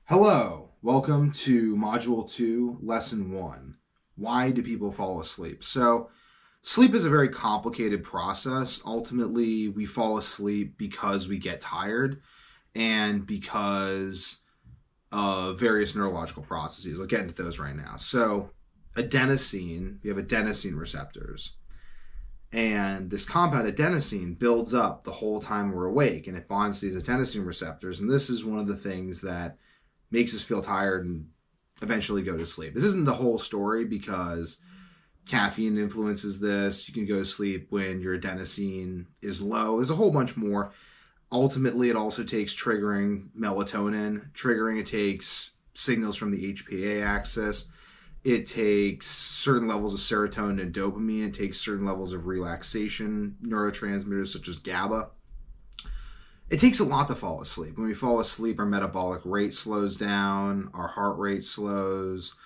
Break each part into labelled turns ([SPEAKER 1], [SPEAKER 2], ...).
[SPEAKER 1] Hello, welcome to Module 2, Lesson 1. Why do people fall asleep? So, sleep is a very complicated process. Ultimately, we fall asleep because we get tired and because of various neurological processes. I'll get into those right now. So, we have adenosine receptors. And this compound adenosine builds up the whole time we're awake, and it binds to these adenosine receptors. And this is one of the things that makes us feel tired and eventually go to sleep. This isn't the whole story because caffeine influences this. You can go to sleep when your adenosine is low. There's a whole bunch more. Ultimately, it also takes triggering melatonin. It takes signals from the HPA axis. It takes certain levels of serotonin and dopamine. It takes certain levels of relaxation neurotransmitters such as GABA. It takes a lot to fall asleep. When we fall asleep, our metabolic rate slows down, our heart rate slows,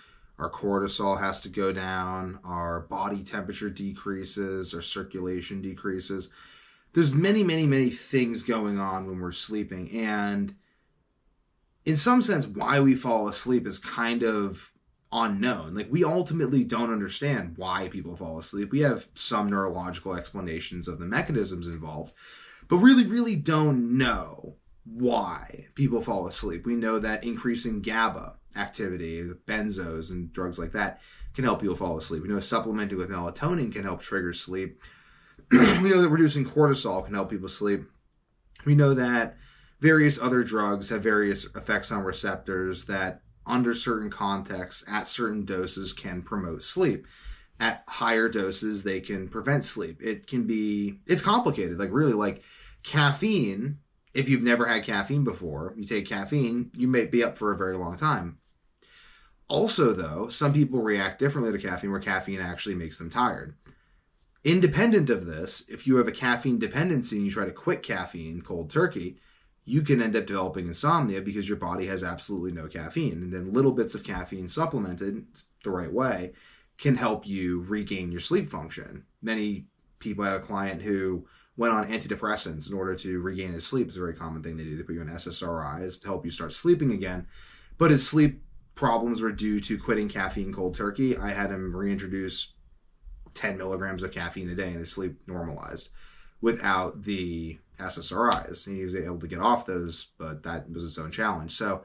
[SPEAKER 1] our cortisol has to go down, our body temperature decreases, our circulation decreases. There's many things going on when we're sleeping. And in some sense, why we fall asleep is kind of unknown. Like, we ultimately don't understand why people fall asleep. We have some neurological explanations of the mechanisms involved, but really don't know why people fall asleep. We know that increasing GABA activity with benzos and drugs like that can help people fall asleep. We know supplementing with melatonin can help trigger sleep. We know that reducing cortisol can help people sleep. We know that various other drugs have various effects on receptors that, under certain contexts, at certain doses, can promote sleep. At higher doses, they can prevent sleep. It's complicated. Like caffeine, if you've never had caffeine before, you take caffeine, you may be up for a very long time. Also, though, some people react differently to caffeine, where caffeine actually makes them tired. Independent of this, if you have a caffeine dependency and you try to quit caffeine cold turkey, you can end up developing insomnia because your body has absolutely no caffeine. And then little bits of caffeine supplemented the right way can help you regain your sleep function. Many people have a client who went on antidepressants in order to regain his sleep. It's a very common thing they do. They put you on SSRIs to help you start sleeping again. But his sleep problems were due to quitting caffeine cold turkey. I had him reintroduce 10 milligrams of caffeine a day, and his sleep normalized without the SSRIs. And he was able to get off those, but that was its own challenge. So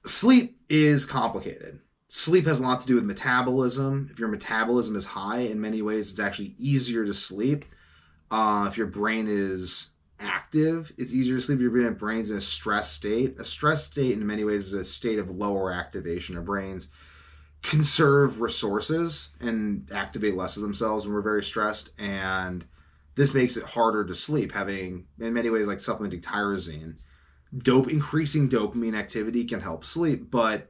[SPEAKER 1] sleep is complicated. Sleep has a lot to do with metabolism. If your metabolism is high, in many ways, it's actually easier to sleep. If your brain is active, it's easier to sleep. If your brain's in a stress state. A stress state, in many ways, is a state of lower activation. Our brains conserve resources and activate less of themselves when we're very stressed. And this makes it harder to sleep, having, in many ways, like supplementing tyrosine. Increasing dopamine activity can help sleep, but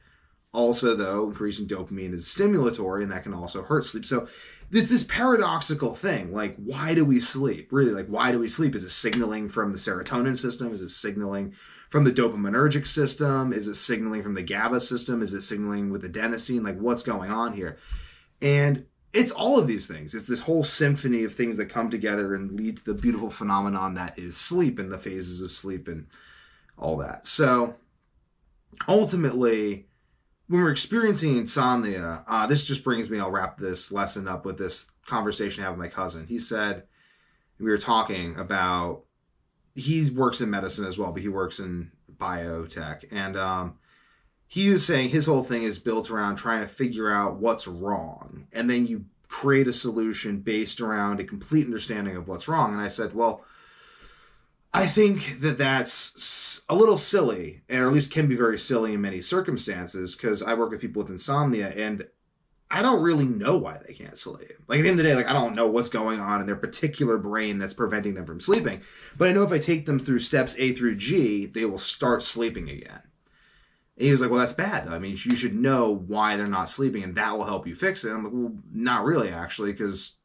[SPEAKER 1] also, though, increasing dopamine is stimulatory, and that can also hurt sleep. So there's this paradoxical thing. Like, why do we sleep? Really, like, why do we sleep? Is it signaling from the serotonin system? Is it signaling from the dopaminergic system? Is it signaling from the GABA system? Is it signaling with adenosine? Like, what's going on here? And it's all of these things. It's this whole symphony of things that come together and lead to the beautiful phenomenon that is sleep and the phases of sleep and all that. So ultimately, when we're experiencing insomnia, this just brings me, I'll wrap this lesson up with this conversation I had with my cousin. He said, we were talking about, he works in medicine as well, but he works in biotech. And he was saying his whole thing is built around trying to figure out what's wrong. And then you create a solution based around a complete understanding of what's wrong. And I said, well, I think that that's a little silly, or at least can be very silly in many circumstances, because I work with people with insomnia, and I don't really know why they can't sleep. Like, at the end of the day, like, I don't know what's going on in their particular brain that's preventing them from sleeping. But I know if I take them through steps A through G, they will start sleeping again. And he was like, well, that's bad, though. I mean, you should know why they're not sleeping, and that will help you fix it. I'm like, well, not really, actually, because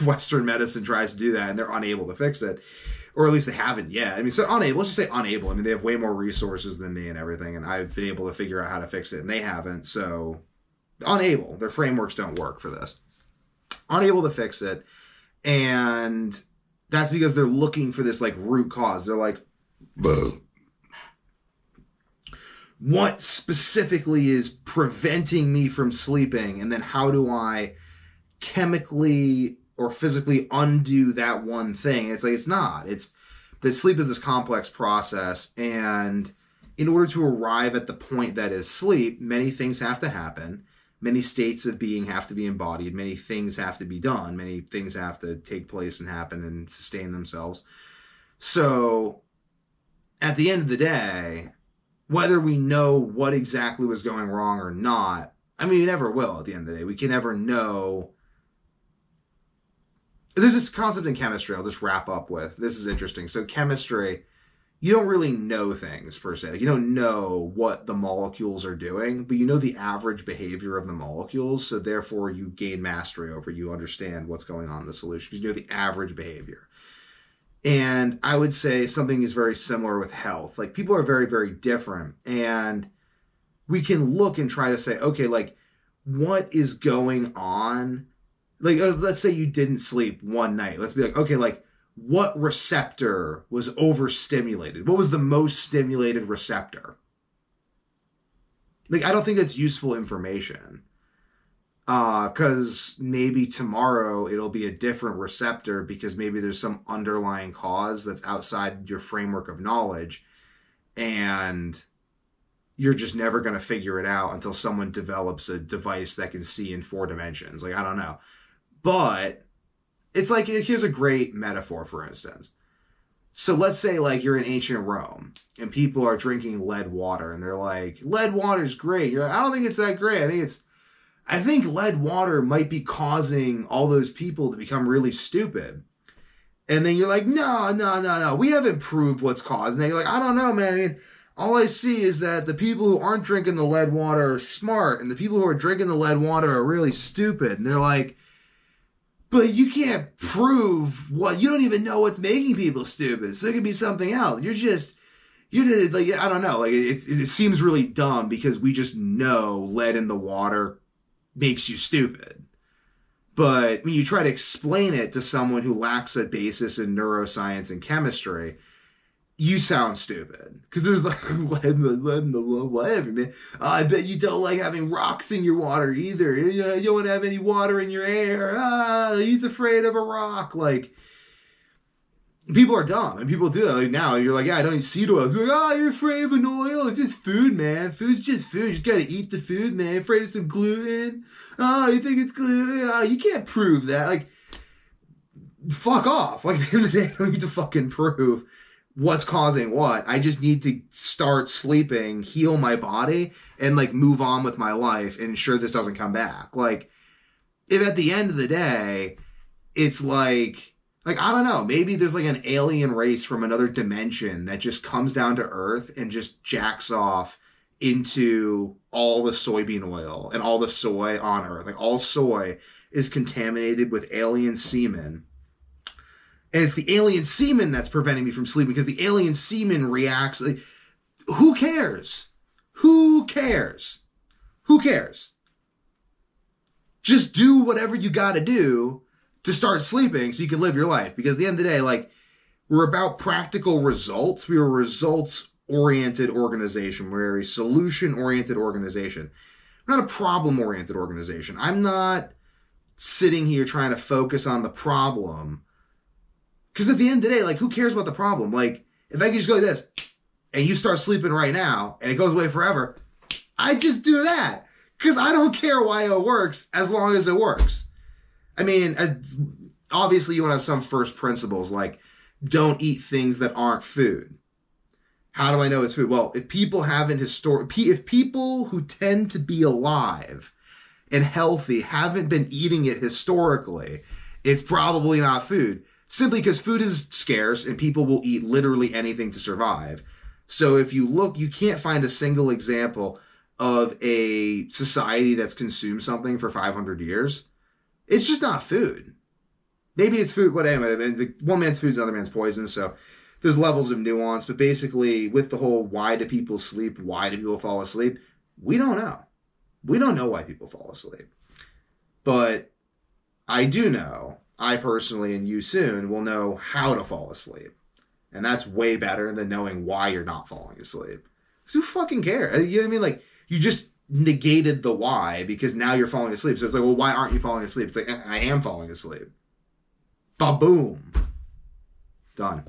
[SPEAKER 1] Western medicine tries to do that, and they're unable to fix it. Or at least they haven't yet. I mean, so unable, let's just say unable. I mean, they have way more resources than me and everything, and I've been able to figure out how to fix it, and they haven't. So unable. Their frameworks don't work for this. Unable to fix it. And that's because they're looking for this, like, root cause. They're like, what specifically is preventing me from sleeping, and then how do I chemically or physically undo that one thing. It's like, it's not. It's that sleep is this complex process, and in order to arrive at the point that is sleep, many things have to happen. Many states of being have to be embodied. Many things have to be done. Many things have to take place and happen and sustain themselves. So at the end of the day, whether we know what exactly was going wrong or not, I mean, we never will at the end of the day. We can never know. There's this concept in chemistry I'll just wrap up with. This is interesting. So chemistry, you don't really know things per se. Like, you don't know what the molecules are doing, but you know the average behavior of the molecules. So therefore you gain mastery over, you understand what's going on in the solution because you know the average behavior. And I would say something is very similar with health. Like, people are very, very different. And we can look and try to say, okay, like, what is going on? Like, let's say you didn't sleep one night. Let's be like, okay, like, what receptor was overstimulated? What was the most stimulated receptor? Like, I don't think that's useful information. Because maybe tomorrow it'll be a different receptor because maybe there's some underlying cause that's outside your framework of knowledge, and you're just never going to figure it out until someone develops a device that can see in 4 dimensions. Like, I don't know. But it's like, here's a great metaphor, for instance. So let's say, like, you're in ancient Rome and people are drinking lead water and they're like, lead water's great. You're like, I don't think it's that great. I think lead water might be causing all those people to become really stupid. And then you're like, no. We haven't proved what's causing it. You're like, I don't know, man. I mean, all I see is that the people who aren't drinking the lead water are smart, and the people who are drinking the lead water are really stupid. And they're like, but you can't prove what, you don't even know what's making people stupid. So it could be something else. You're just like, I don't know. Like, it seems really dumb because we just know lead in the water makes you stupid. But when you try to explain it to someone who lacks a basis in neuroscience and chemistry, you sound stupid. Because there's like lead in the whatever, man. I bet you don't like having rocks in your water either. You don't want to have any water in your air. He's afraid of a rock. Like, people are dumb, and people do that. Like, now you're like, yeah, I don't eat seed oil. You're like, you're afraid of an oil. It's just food, man. Food's just food. You just gotta eat the food, man. Afraid of some gluten. You think it's gluten? You can't prove that. Like, fuck off. Like, at the end of the day, I don't need to fucking prove what's causing what. I just need to start sleeping, heal my body, and, like, move on with my life and ensure this doesn't come back. Like, if at the end of the day, it's like, I don't know, maybe there's like an alien race from another dimension that just comes down to Earth and just jacks off into all the soybean oil and all the soy on Earth. Like, all soy is contaminated with alien semen. And it's the alien semen that's preventing me from sleeping because the alien semen reacts. Like, who cares? Who cares? Who cares? Just do whatever you got to do to start sleeping so you can live your life. Because at the end of the day, like, we're about practical results. We are a results-oriented organization. We're a solution-oriented organization. We're not a problem-oriented organization. I'm not sitting here trying to focus on the problem. Because at the end of the day, like, who cares about the problem? Like, if I could just go like this, and you start sleeping right now, and it goes away forever, I just do that. Because I don't care why it works, as long as it works. I mean, obviously you want to have some first principles, like, don't eat things that aren't food. How do I know it's food? Well, if people if people who tend to be alive and healthy haven't been eating it historically, it's probably not food. Simply because food is scarce and people will eat literally anything to survive. So if you look, you can't find a single example of a society that's consumed something for 500 years. It's just not food. Maybe it's food, but anyway, I mean, one man's food is another man's poison, so there's levels of nuance. But basically, with the whole why do people sleep, why do people fall asleep, we don't know. We don't know why people fall asleep. But I do know, I personally and you soon will know how to fall asleep. And that's way better than knowing why you're not falling asleep. Because who fucking cares? You know what I mean? Like, you just negated the why because now you're falling asleep. So it's like, well, why aren't you falling asleep? It's like, I am falling asleep. Ba-boom. Done.